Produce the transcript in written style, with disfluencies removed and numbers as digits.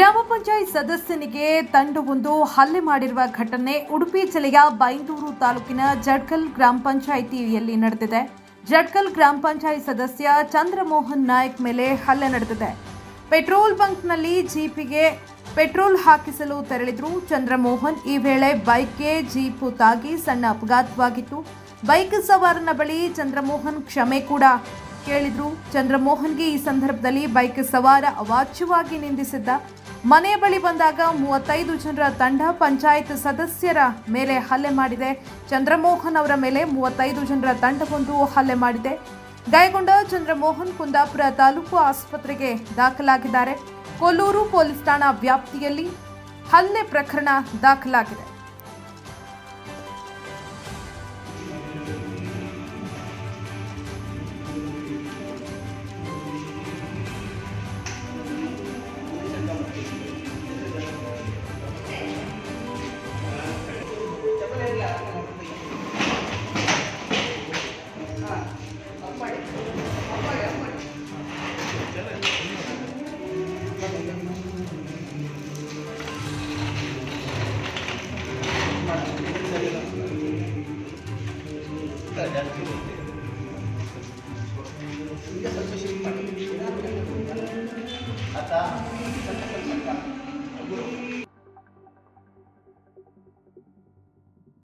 ಗ್ರಾಮ ಪಂಚಾಯತ್ ಸದಸ್ಯನಿಗೆ ತಂಡವೊಂದು ಹಲ್ಲೆ ಮಾಡಿರುವ ಘಟನೆ ಉಡುಪಿ ಜಿಲ್ಲೆಯ ಬೈಂದೂರು ತಾಲೂಕಿನ ಜಡ್ಕಲ್ ಗ್ರಾಮ ಪಂಚಾಯಿತಿಯಲ್ಲಿ ನಡೆದಿದೆ. ಜಡ್ಕಲ್ ಗ್ರಾಮ ಪಂಚಾಯತ್ ಸದಸ್ಯ ಚಂದ್ರಮೋಹನ್ ನಾಯಕ್ ಮೇಲೆ ಹಲ್ಲೆ ನಡೆದಿದೆ. ಪೆಟ್ರೋಲ್ ಬಂಕ್ನಲ್ಲಿ ಜೀಪಿಗೆ ಪೆಟ್ರೋಲ್ ಹಾಕಿಸಲು ತೆರಳಿದ್ರು ಚಂದ್ರಮೋಹನ್. ಈ ವೇಳೆ ಬೈಕ್ಗೆ ಜೀಪು ತಾಗಿ ಸಣ್ಣ ಅಪಘಾತವಾಗಿತ್ತು. ಬೈಕ್ ಸವಾರನ ಬಳಿ ಚಂದ್ರಮೋಹನ್ ಕ್ಷಮೆ ಕೂಡ ಕೇಳಿದ್ರು. ಚಂದ್ರಮೋಹನ್ಗೆ ಈ ಸಂದರ್ಭದಲ್ಲಿ ಬೈಕ್ ಸವಾರ ಅವಾಚ್ಯವಾಗಿ ನಿಂದಿಸಿದ್ದ. ಮನೆ ಬಳಿ ಬಂದಾಗ 35 ಜನರ ತಂಡ ಪಂಚಾಯತ್ ಸದಸ್ಯರ ಮೇಲೆ ಹಲ್ಲೆ ಮಾಡಿದೆ. ಚಂದ್ರಮೋಹನ್ ಅವರ ಮೇಲೆ 35 ಜನರ ತಂಡವೊಂದು ಹಲ್ಲೆ ಮಾಡಿದೆ. ಗಾಯಗೊಂಡ ಚಂದ್ರಮೋಹನ್ ಕುಂದಾಪುರ ತಾಲೂಕು ಆಸ್ಪತ್ರೆಗೆ ದಾಖಲಾಗಿದ್ದಾರೆ. ಕೊಲ್ಲೂರು ಪೊಲೀಸ್ ಠಾಣಾ ವ್ಯಾಪ್ತಿಯಲ್ಲಿ ಹಲ್ಲೆ ಪ್ರಕರಣ ದಾಖಲಾಗಿದೆ. आता